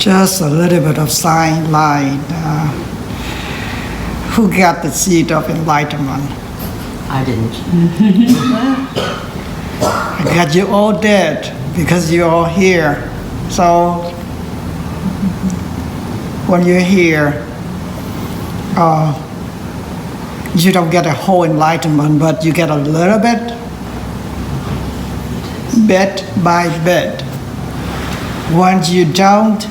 Just a little bit of sideline. Who got the seed of enlightenment? I didn't. I got you all dead because you're all here. So when you're here, you don't get a whole enlightenment, but you get a little bit by bit. Once you don't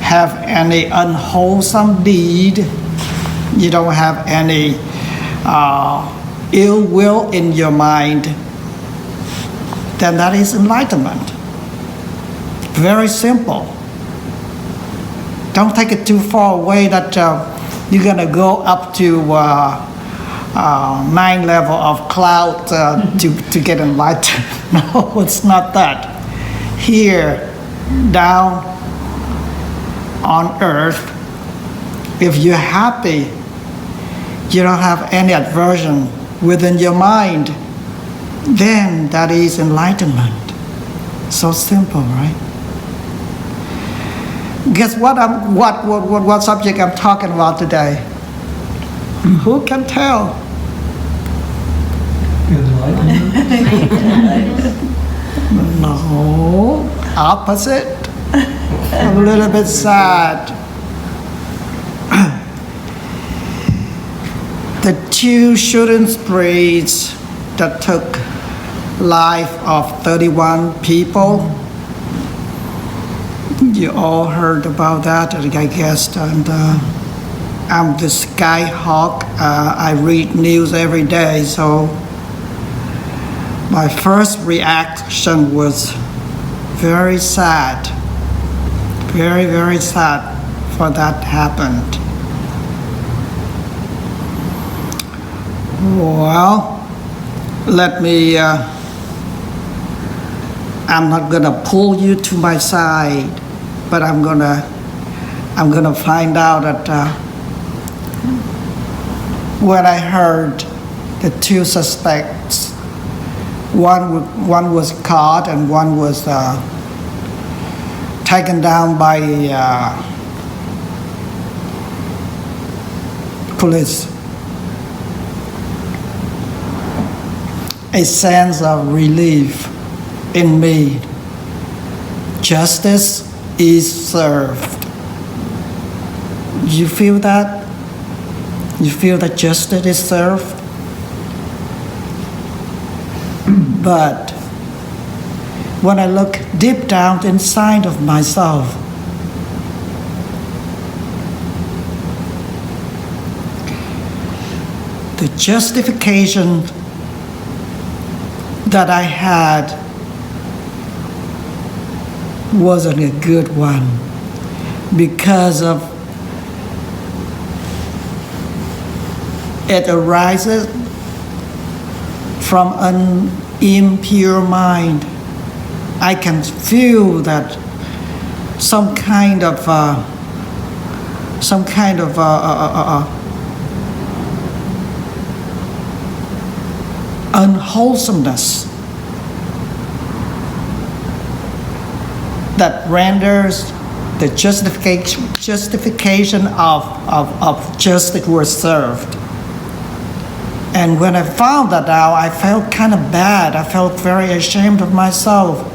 have any unwholesome deed, you don't have any ill will in your mind, then that is enlightenment. Very simple. Don't take it too far away that you're going to go up to 9 level of cloud to get enlightened. No, it's not that. Here, down on earth, if you're happy, you don't have any aversion within your mind, then that is enlightenment. So simple, right? Guess what subject I'm talking about today? Who can tell? No, opposite. A little bit sad. The 2 shooting sprees that took life of 31 people. You all heard about that, I guess. And I'm the skyhawk. I read news every day, so my first reaction was very sad. Very, very sad for that happened. Well, let me, I'm not gonna pull you to my side, but I'm gonna find out that when I heard the 2 suspects, one was caught and one was taken down by police. A sense of relief in me. Justice is served. You feel that? You feel that justice is served? But when I look deep down inside of myself, the justification that I had wasn't a good one because of it arises from an impure mind. I can feel that some kind of unwholesomeness that renders the justification of justice was served. And when I found that out, I felt kind of bad. I felt very ashamed of myself.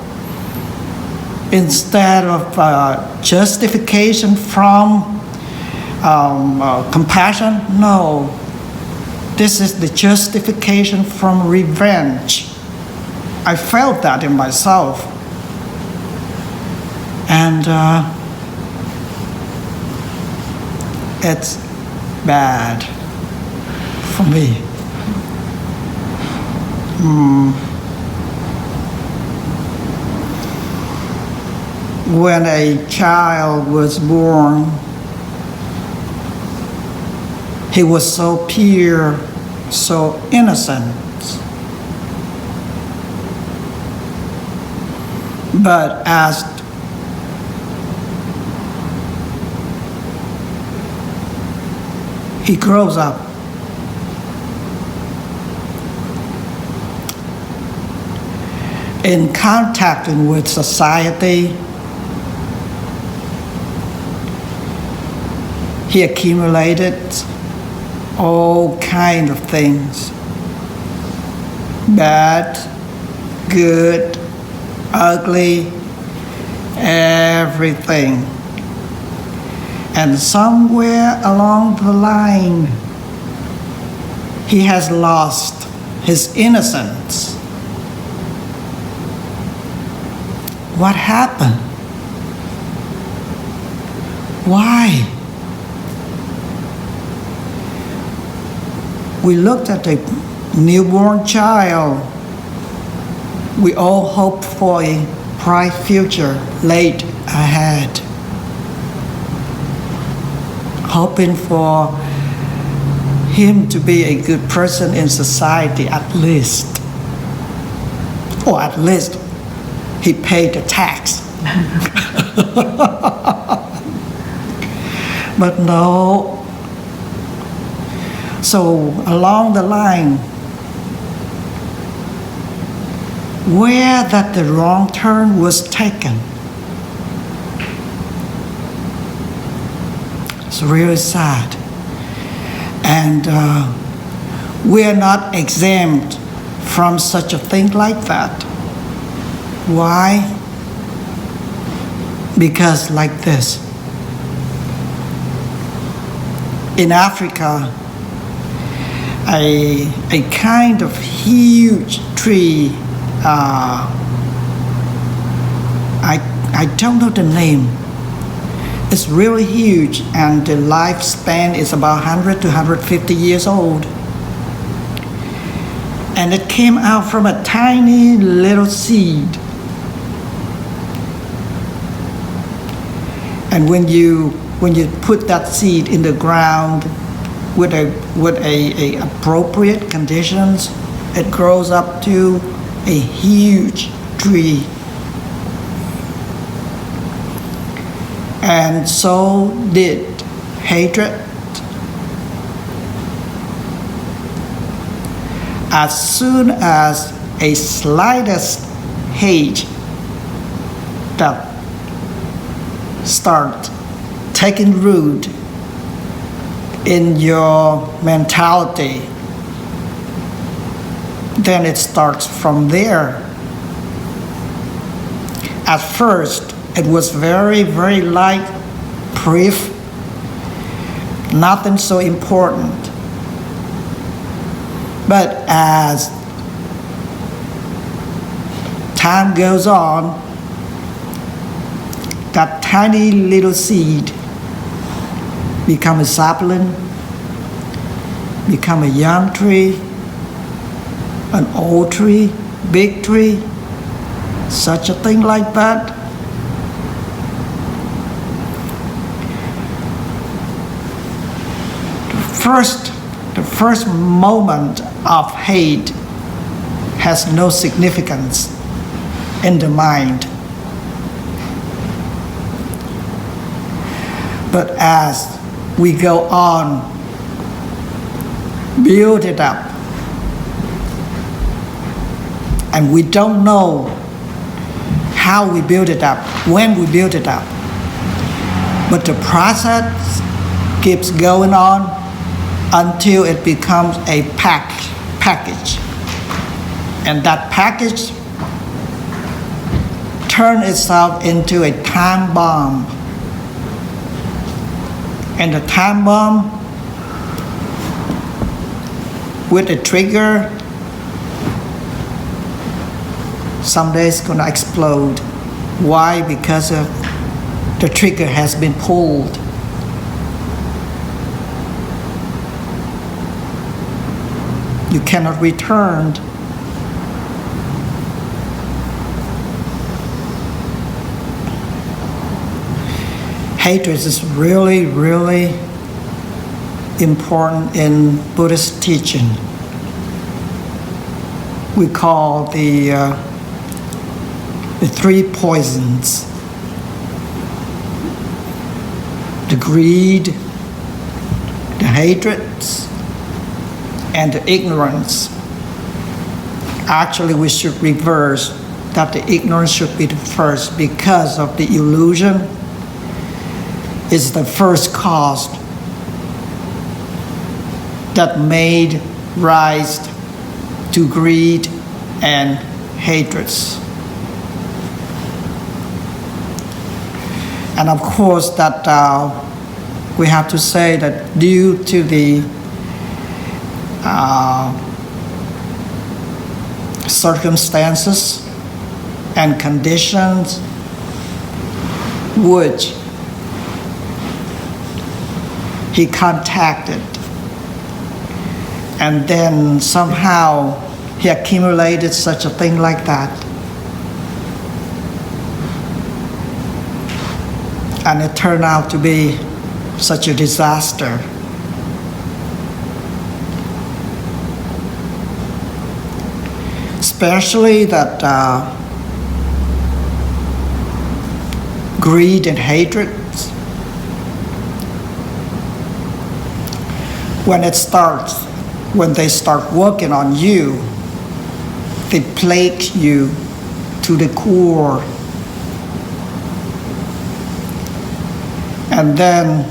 Instead of justification from compassion, no. This is the justification from revenge. I felt that in myself. And it's bad for me. When a child was born, he was so pure, so innocent. But as he grows up, in contacting with society, He accumulated all kind of things. Bad, good, ugly, everything. And somewhere along the line, he has lost his innocence. What happened? Why? We looked at a newborn child. We all hoped for a bright future laid ahead, hoping for him to be a good person in society at least. Or at least he paid the tax. But no. So along the line, where that the wrong turn was taken, it's really sad. And we're not exempt from such a thing like that. Why? Because like this. In Africa, a kind of huge tree, I don't know the name. It's really huge, and the lifespan is about 100 to 150 years old. And it came out from a tiny little seed. And when you put that seed in the ground with a appropriate conditions, it grows up to a huge tree. And so did hatred. As soon as a slightest hate that start taking root in your mentality, then it starts from there. At first, it was very, very light, brief, nothing so important. But as time goes on, that tiny little seed become a sapling, become a young tree, an old tree, big tree, such a thing like that. The first moment of hate has no significance in the mind. But as we go on, build it up, and we don't know how we build it up, when we build it up, but the process keeps going on until it becomes a package. And that package turns itself into a time bomb. And the time bomb with a trigger, someday it's going to explode. Why? Because of the trigger has been pulled. You cannot return. Hatred is really, really important in Buddhist teaching. We call the three poisons: the greed, the hatreds, and the ignorance. Actually, we should reverse that. The ignorance should be the first, because of the illusion is the first cause that made rise to greed and hatreds. And of course that we have to say that due to the circumstances and conditions which he contacted, and then somehow he accumulated such a thing like that. And it turned out to be such a disaster. Especially that greed and hatred, when they start working on you, they plague you to the core. And then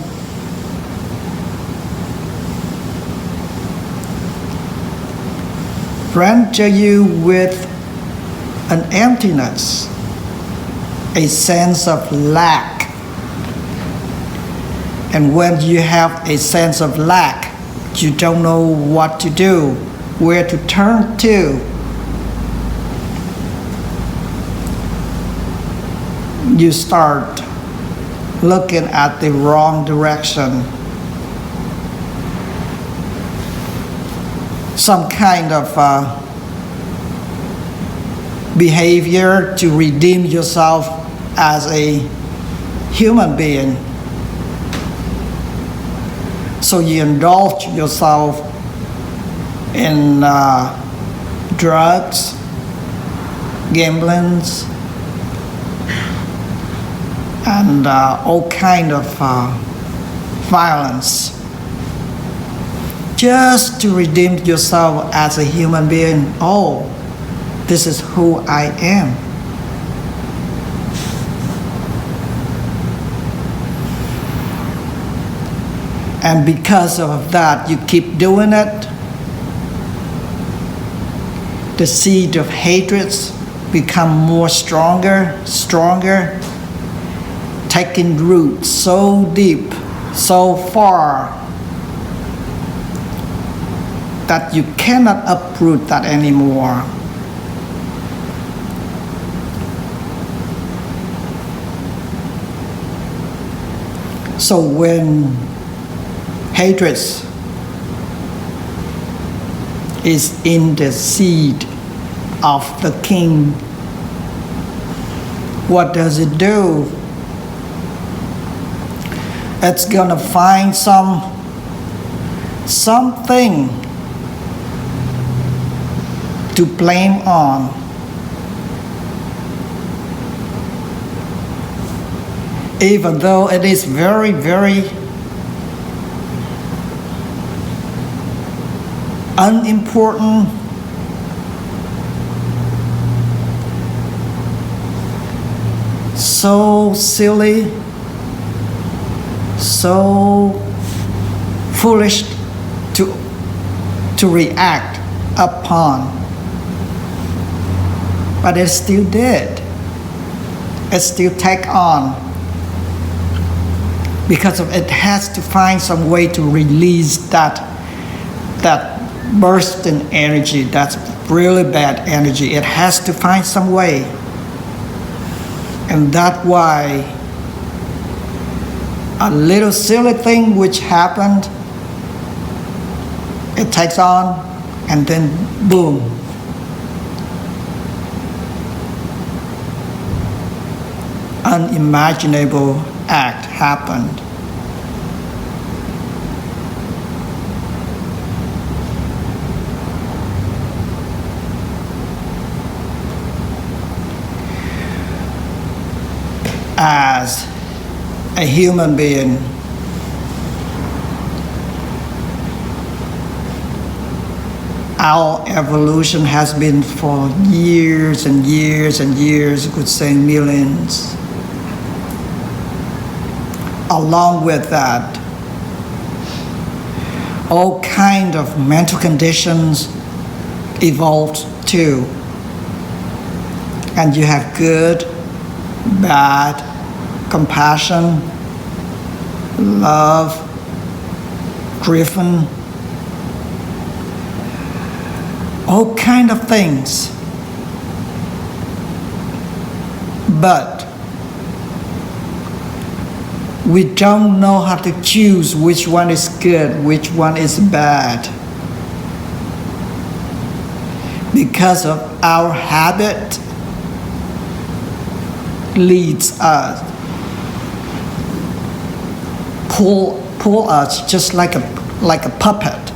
render you with an emptiness, a sense of lack. And when you have a sense of lack, you don't know what to do, where to turn to. You start looking at the wrong direction. Some kind of behavior to redeem yourself as a human being. So you indulge yourself in drugs, gamblings, and all kind of violence, just to redeem yourself as a human being. Oh, this is who I am. And because of that, you keep doing it. The seed of hatreds become more stronger, taking root so deep, so far, that you cannot uproot that anymore. So when hatred is in the seed of the king, what does it do? It's gonna find something to blame on. Even though it is very, very unimportant, so silly, so foolish to react upon. But it still did. It still take on. Because of it has to find some way to release that bursting energy, that's really bad energy. It has to find some way. And that's why a little silly thing which happened, it takes on, and then boom. Unimaginable act happened. As a human being, our evolution has been for years and years and years, you could say millions. Along with that, all kind of mental conditions evolved too. And you have good, bad, compassion, love, grieving, all kind of things. But we don't know how to choose which one is good, which one is bad. Because of our habit leads us, pull us just like a puppet.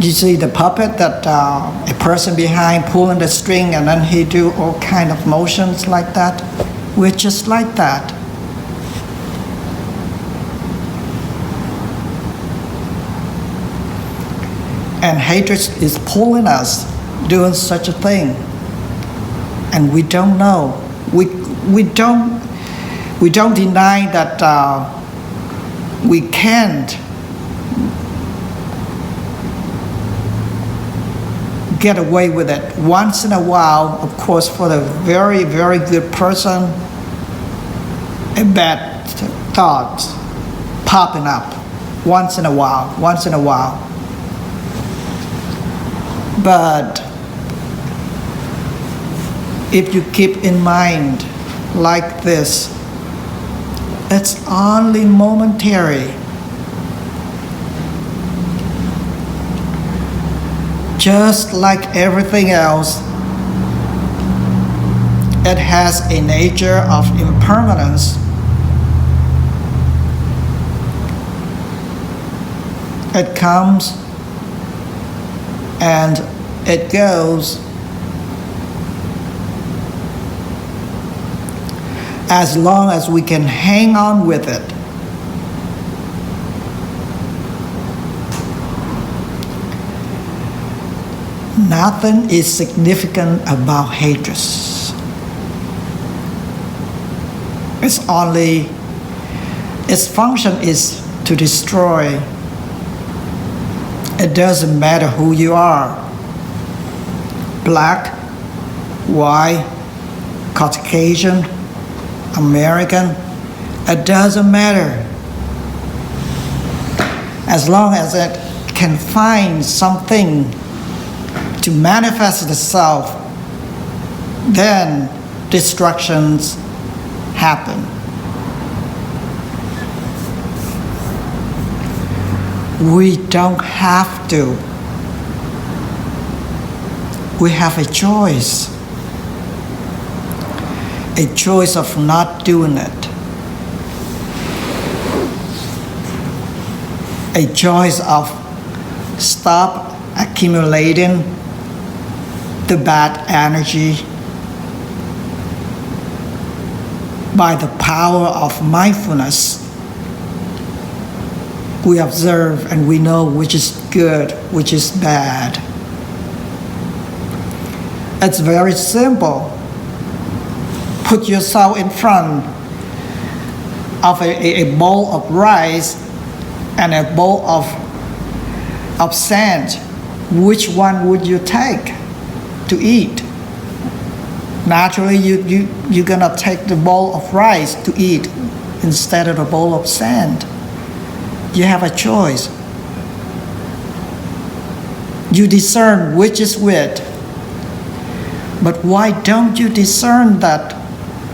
You see the puppet that a person behind pulling the string and then he do all kind of motions like that. We're just like that. And hatred is pulling us doing such a thing, and we don't know. We don't deny that we can't get away with it. Once in a while, of course, for the very, very good person, a bad thought popping up once in a while. But if you keep in mind like this, it's only momentary. Just like everything else, it has a nature of impermanence. It comes and it goes. As long as we can hang on with it, nothing is significant about hatred. Its function is to destroy. It doesn't matter who you are, black, white, Caucasian, American, it doesn't matter. As long as it can find something to manifest itself, then destructions happen. We don't have to. We have a choice. A choice of not doing it. A choice of stop accumulating the bad energy by the power of mindfulness. We observe and we know which is good, which is bad. It's very simple. Put yourself in front of a bowl of rice and a bowl of sand. Which one would you take to eat? Naturally, you're gonna take the bowl of rice to eat instead of the bowl of sand. You have a choice. You discern which is which. But why don't you discern that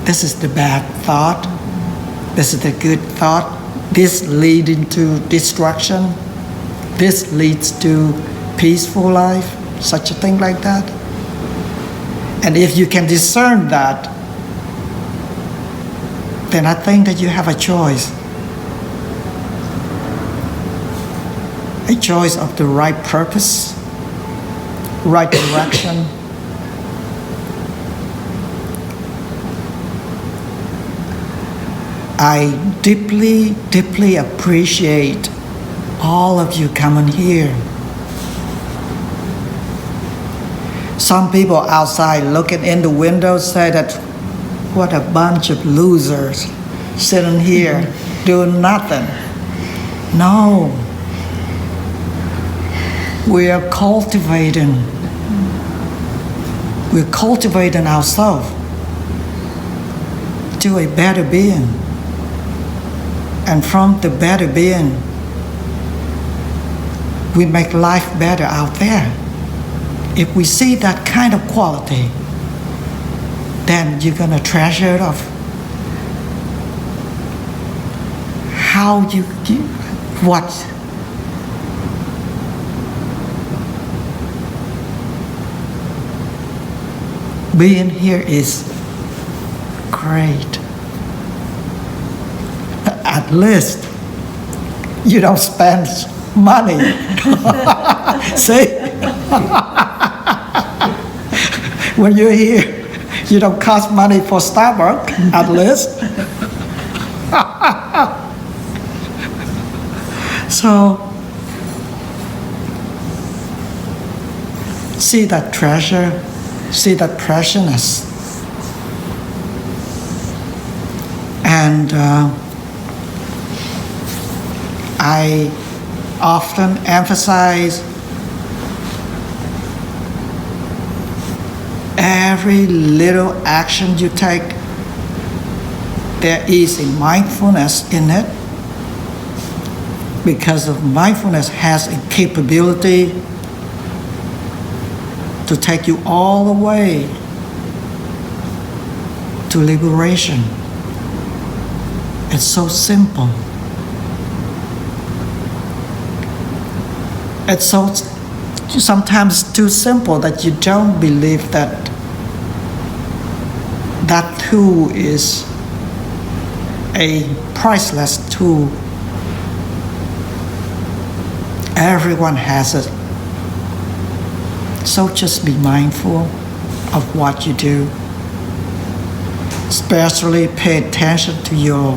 this is the bad thought, this is the good thought, this leads into destruction, this leads to peaceful life, such a thing like that? And if you can discern that, then I think that you have a choice. A choice of the right purpose, right direction. I deeply, deeply appreciate all of you coming here. Some people outside looking in the window say that, what a bunch of losers sitting here doing nothing. No, We are cultivating. We're cultivating ourselves to a better being. And from the better being, we make life better out there. If we see that kind of quality, then you're going to treasure it of how what being here is great. At least you don't spend money. See? When you're here, you don't cost money for Starbucks, at least. So, see that treasure, see that preciousness. And I often emphasize every little action you take, there is a mindfulness in it, because of mindfulness has a capability to take you all the way to liberation. It's so simple. It's so sometimes too simple that you don't believe that that tool is a priceless tool. Everyone has it. So just be mindful of what you do. Especially pay attention to your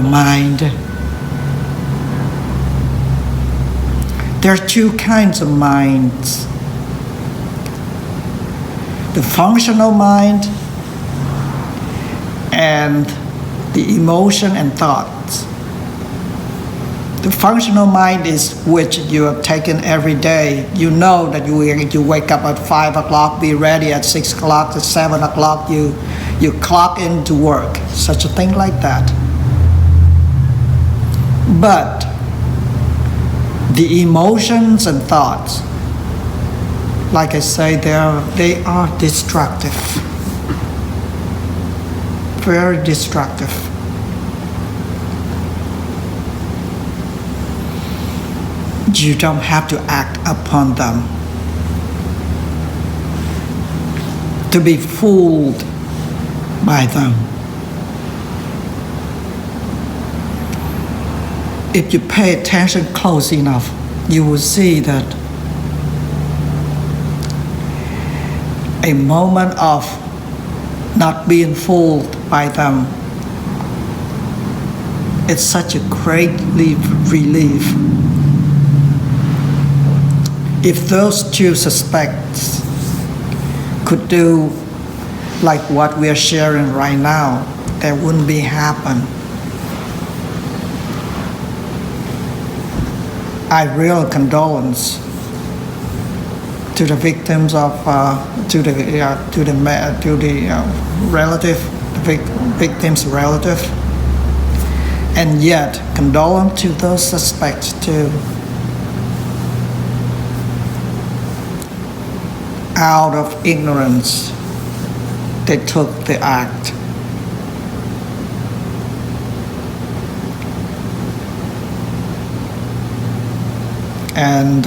mind. There are two kinds of minds. The functional mind and the emotion and thoughts. The functional mind is which you have taken every day. You know that you wake up at 5 o'clock, be ready at 6 o'clock, at 7 o'clock, you clock in to work. Such a thing like that. But the emotions and thoughts, like I say, they are destructive. Very destructive. You don't have to act upon them. To be fooled by them. If you pay attention close enough, you will see that a moment of not being fooled by them, it's such a great relief. If those two suspects could do like what we are sharing right now, there wouldn't be happen. I real condolence to the victims of to the relative, the victim's relative, and yet condolence to those suspects too. Out of ignorance, they took the act. And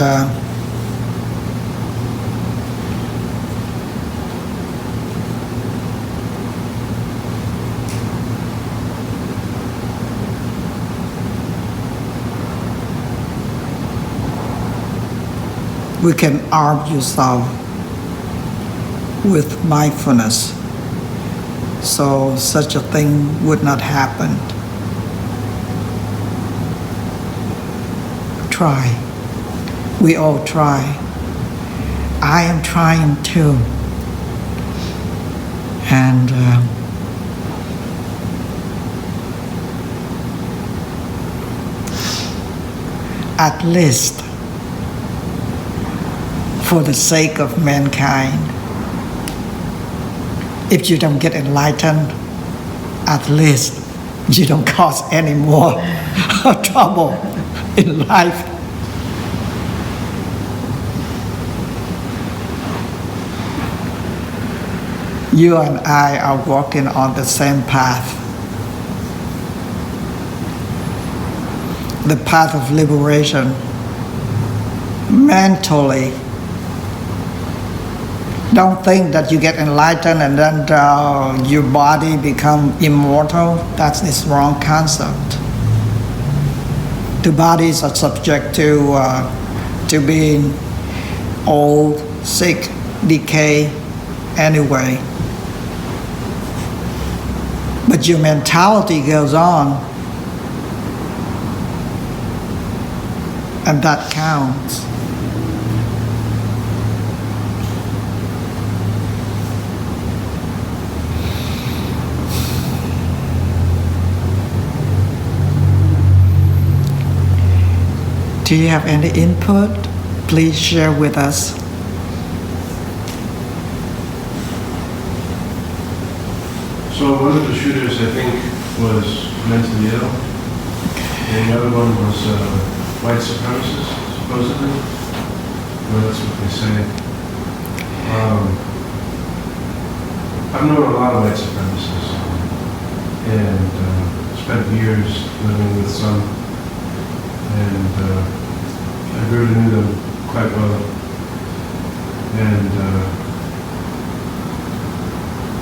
we can arm yourself with mindfulness, so such a thing would not happen. Try. We all try. I am trying too. And at least for the sake of mankind. If you don't get enlightened, at least you don't cause any more trouble in life. You and I are walking on the same path. The path of liberation. Mentally, don't think that you get enlightened and then your body become immortal. That's this wrong concept. The bodies are subject to being old, sick, decay anyway. But your mentality goes on, and that counts. Do you have any input? Please share with us. So one of the shooters, I think, was mentally ill, and the other one was white supremacist, supposedly. Well, that's what they say. I've known a lot of white supremacists, and spent years living with some, and I really knew them quite well. And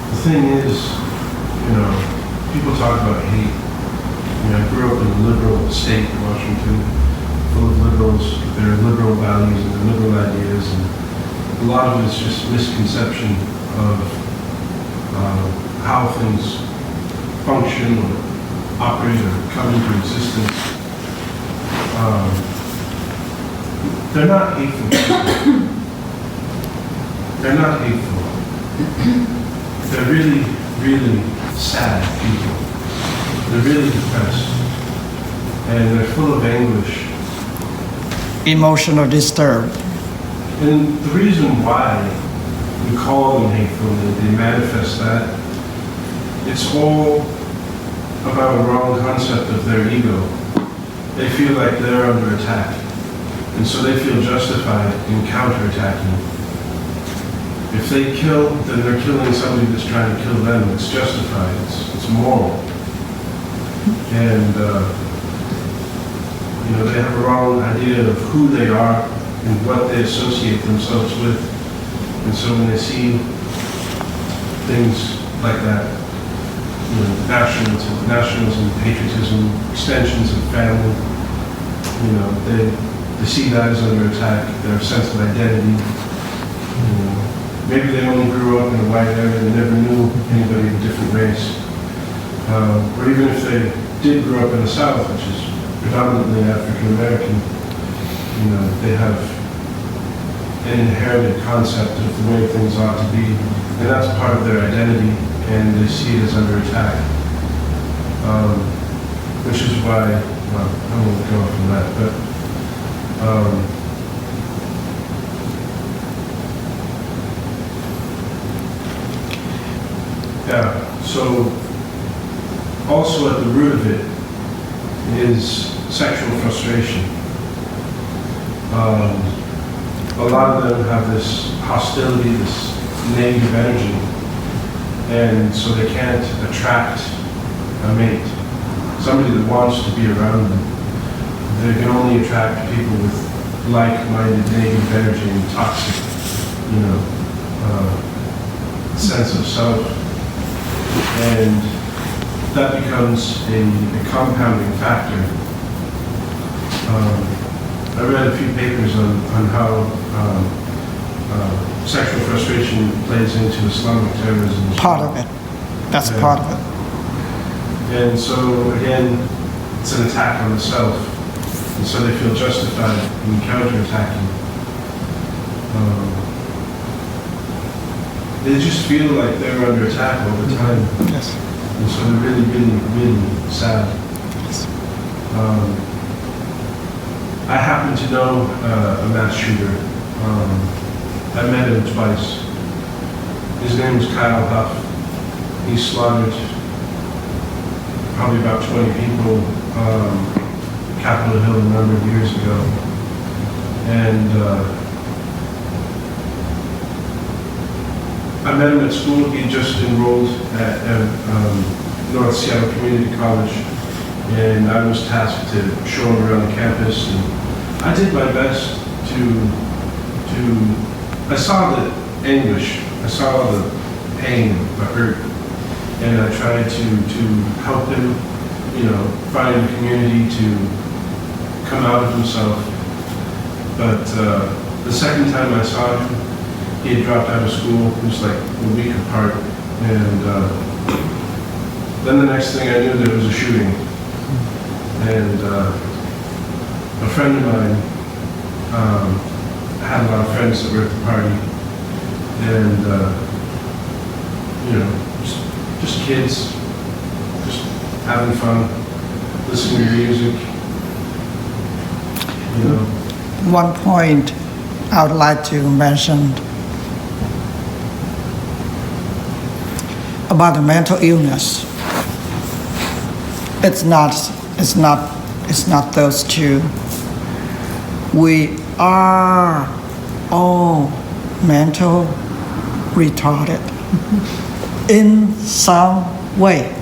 the thing is, people talk about hate. I grew up in a liberal state, Washington, full of liberals with their liberal values and their liberal ideas, and a lot of it is just misconception of how things function or operate or come into existence. They're not hateful people. They're not hateful. They're really, really sad people. They're really depressed. And they're full of anguish. Emotional disturbed. And the reason why we call them hateful, they manifest that, it's all about a wrong concept of their ego. They feel like they're under attack. And so they feel justified in counterattacking. If they kill, then they're killing somebody that's trying to kill them. It's justified. It's moral. And, they have a wrong idea of who they are and what they associate themselves with. And so when they see things like that, nationalism, patriotism, extensions of family, they see that as under attack, their sense of identity. Maybe they only grew up in a white area, they never knew anybody of a different race. Or even if they did grow up in the South, which is predominantly African American, they have an inherited concept of the way things ought to be, and that's part of their identity, and they see it as under attack. Which is why, I won't go off on that, but so also at the root of it is sexual frustration. A lot of them have this hostility, this negative energy, and so they can't attract a mate, somebody that wants to be around them. They can only attract people with like-minded negative energy and toxic, sense of self. And that becomes a compounding factor. I read a few papers on how sexual frustration plays into Islamic terrorism. Part of it. That's part of it. And so, again, it's an attack on the self. And so they feel justified in counterattacking. They just feel like they're under attack all the time. Yes. And so they're really, really, really sad. Yes. I happen to know a mass shooter. I met him twice. His name was Kyle Huff. He slaughtered probably about 20 people, Capitol Hill a number of years ago. And I met him at school. He just enrolled at North Seattle Community College, and I was tasked to show him around the campus. And I did my best I saw the anguish, I saw the pain, the hurt, and I tried to help him, find a community to come out of himself. But the second time I saw him, he had dropped out of school. It was like a week apart, and then the next thing I knew, there was a shooting, and a friend of mine. I had a lot of friends that were at the party, and just kids, just having fun, listening to music. One point I would like to mention about the mental illness. It's not those two. We are all mental retarded in some way.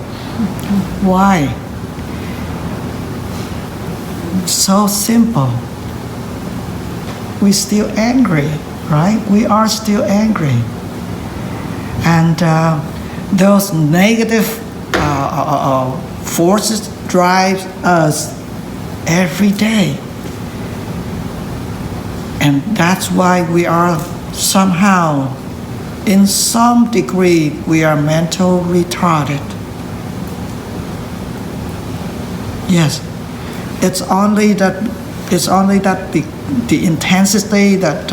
Why? So simple. We're still angry, right? We are still angry. And those negative forces drive us every day. And that's why we are somehow, in some degree, we are mental retarded. Yes, it's only that the intensity that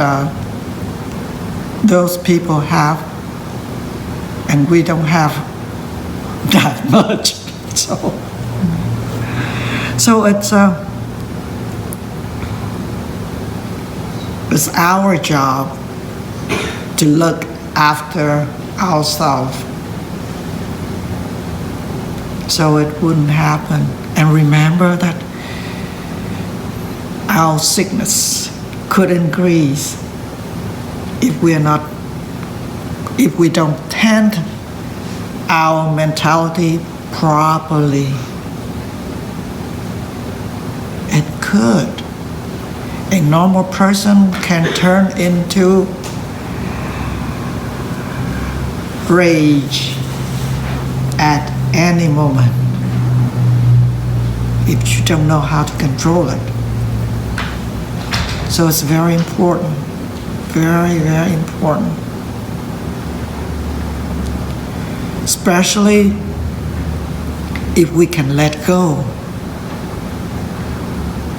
those people have, and we don't have that much. So it's our job to look after ourselves so it wouldn't happen. And remember that our sickness could increase if we don't tend our mentality properly. It could. A normal person can turn into rage at any moment if you don't know how to control it. So it's very important, very, very important. Especially if we can let go.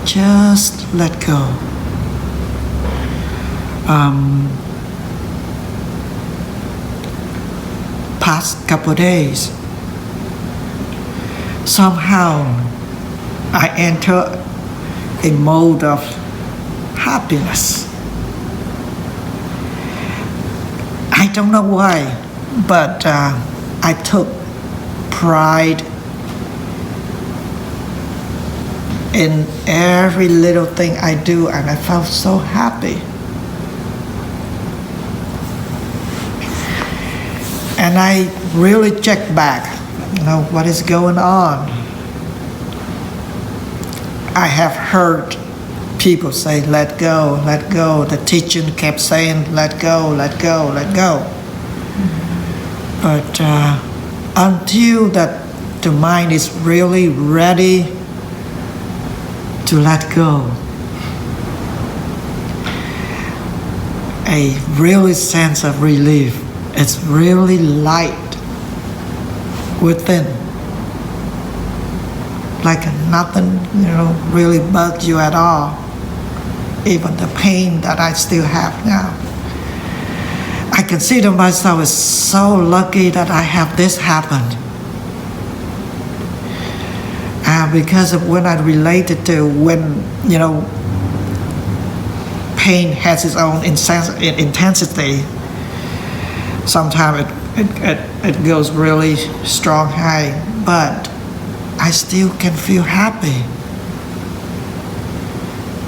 Just let go. Past couple days, somehow I enter a mode of happiness. I don't know why, but I took pride in every little thing I do, and I felt so happy. And I really checked back, what is going on. I have heard people say, let go, let go. The teacher kept saying, let go, let go, let go. But until that the mind is really ready to let go, a really sense of relief. It's really light within. Like nothing, really bugs you at all. Even the pain that I still have now. I consider myself as so lucky that I have this happen. Because of when I related to when, pain has its own intensity. Sometimes it goes really strong high, but I still can feel happy.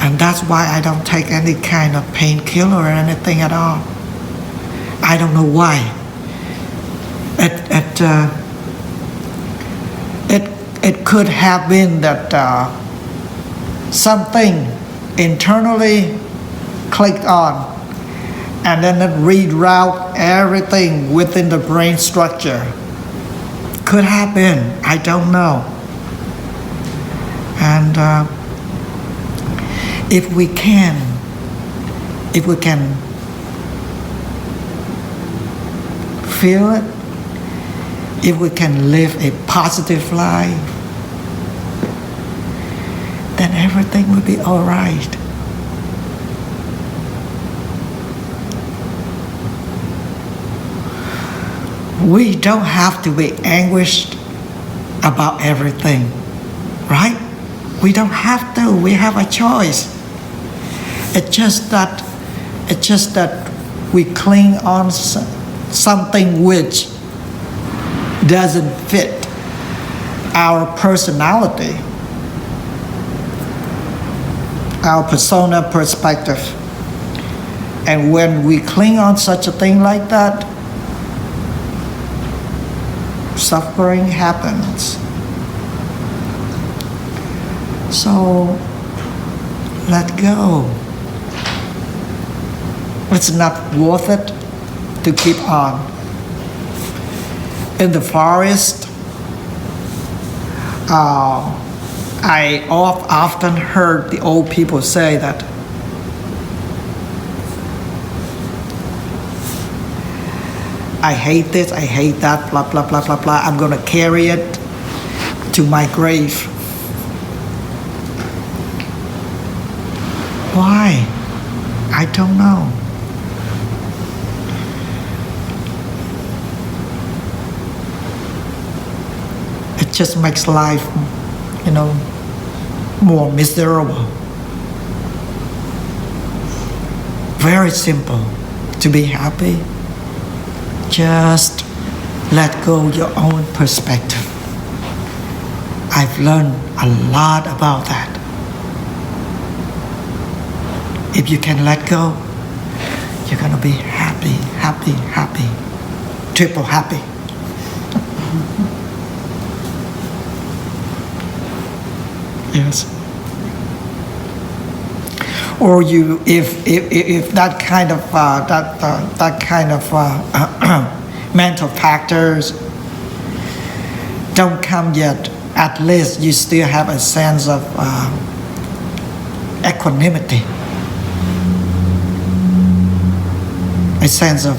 And that's why I don't take any kind of painkiller or anything at all. I don't know why. It could have been that something internally clicked on, and then it reroute everything within the brain structure. Could have been, I don't know. And if we can feel it, if we can live a positive life, then everything will be all right. We don't have to be anguished about everything, right? We don't have to. We have a choice. It's just that we cling on something which doesn't fit our personality, our persona perspective. And when we cling on such a thing like that, suffering happens. So let go. It's not worth it to keep on. In the forest, I often heard the old people say that I hate this, I hate that, blah, blah, blah, blah, blah. I'm going to carry it to my grave. Why? I don't know. It just makes life, more miserable. Very simple. To be happy, just let go your own perspective. I've learned a lot about that. If you can let go, you're going to be happy, happy, happy. Triple happy. Yes. Or if that kind of mental factors don't come yet, at least you still have a sense of equanimity, a sense of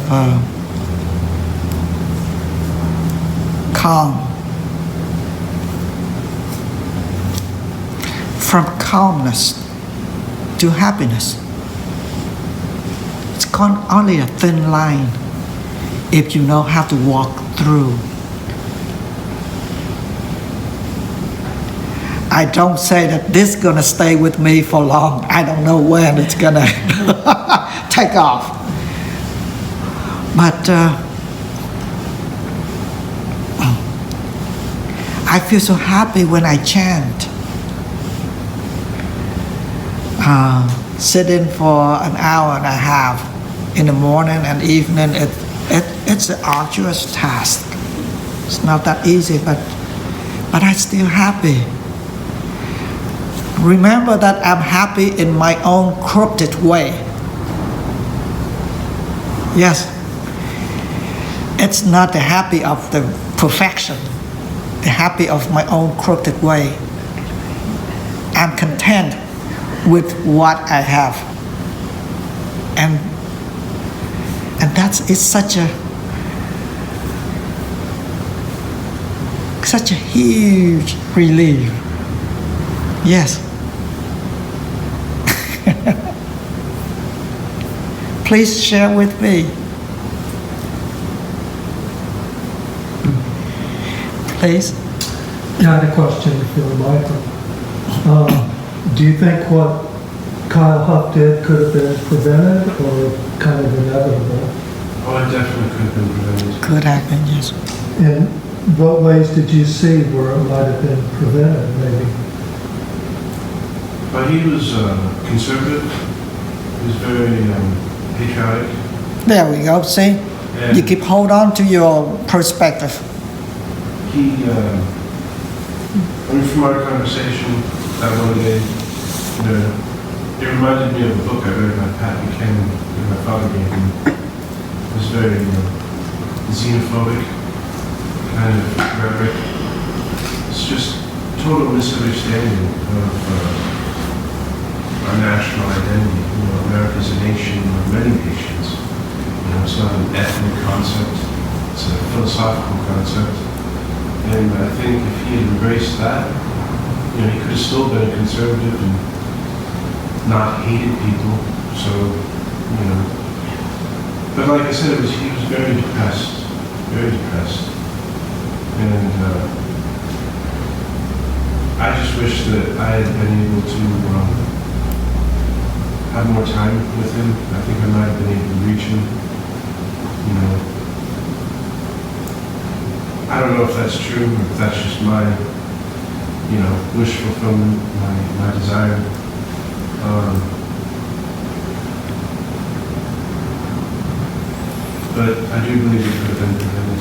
calm. From calmness to happiness, it's only a thin line if you know how to walk through. I don't say that this is going to stay with me for long. I don't know when it's going to take off. But I feel so happy when I chant. Sitting for an hour and a half in the morning and evening, it's an arduous task. It's not that easy, but I'm still happy. Remember that I'm happy in my own crooked way. Yes. It's not the happy of the perfection, the happy of my own crooked way. I'm content with what I have, and it's such a huge relief. Yes. Please share with me. Please. I had a question if you would like. Do you think what Kyle Huff did could have been prevented or kind of inevitable? Oh, it definitely could have been prevented. Could happen, yes. In what ways did you see where it might have been prevented, maybe? But he was conservative. He was very patriotic. There we go, see? And You keep hold on to your perspective. he, I mean, from our conversation that one day, you know, it reminded me of a book I read by Pat Buchanan that my father gave me. It was very xenophobic kind of rhetoric. It's just total misunderstanding of our national identity. You know, America's a nation of many nations. You know, it's not an ethnic concept. It's a philosophical concept. And I think if he had embraced that, you know, he could have still been a conservative and not hated people. So, you know. But like I said, he was very depressed. Very depressed. And I just wish that I had been able to have more time with him. I think I might have been able to reach him. You know, I don't know if that's true or if that's just my, you know, wish fulfillment, my desire. But I do believe it could have been prevented.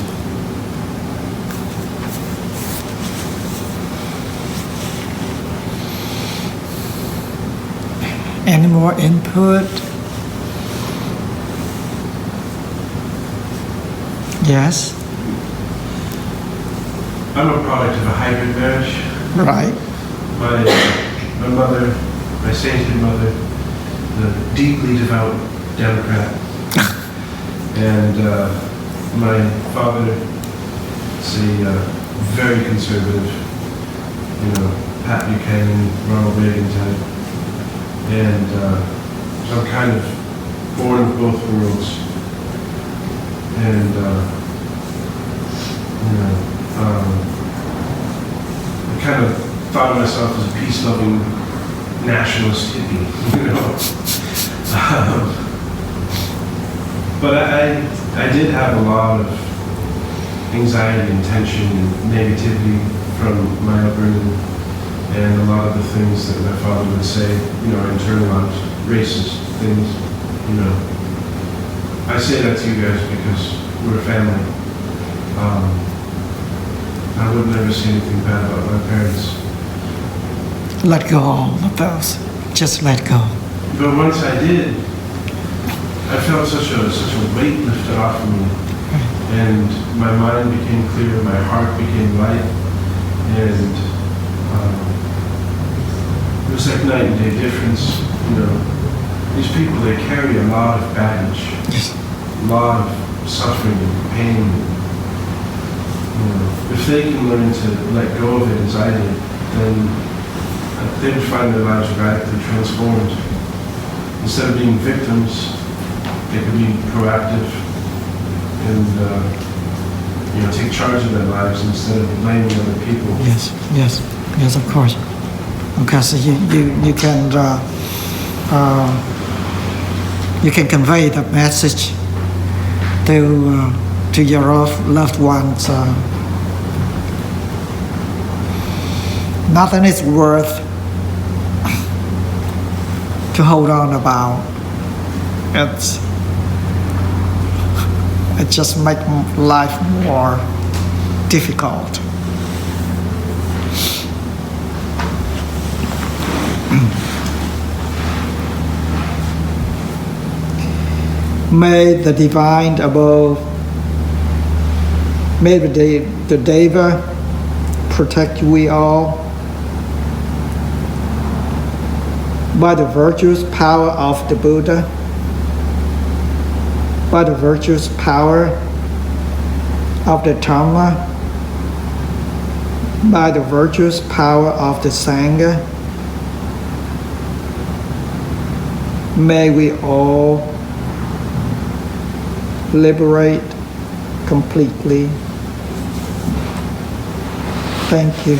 Any more input? Yes, I'm a product of a hybrid marriage. right. My mother, my sainted mother, the deeply devout Democrat, and my father is a very conservative, you know, Pat Buchanan, Ronald Reagan type, and so I'm kind of born of both worlds, and you know, I kind of thought of myself as a peace-loving nationalist hippie, you know. But I did have a lot of anxiety and tension and negativity from my upbringing, and a lot of the things that my father would say, you know, internalized racist things, you know. I say that to you guys because we're a family. I would never say anything bad about my parents. Let go all of those. Just let go. But once I did, I felt such a weight lifted off of me, and my mind became clear, my heart became light, and it was like night and day difference. You know, these people, they carry a lot of baggage, Yes. a lot of suffering and pain. You know, if they can learn to let go of it as I did, then they would find their lives radically transformed. Instead of being victims, they could be proactive and you know, take charge of their lives instead of blaming other people. Yes, yes, yes, of course. Because you can convey the message to your loved ones. Nothing is worth to hold on about. It just makes life more difficult. May the divine above, may the Deva protect we all by the virtuous power of the Buddha, by the virtuous power of the Dharma, by the virtuous power of the Sangha. May we all liberate completely. Thank you.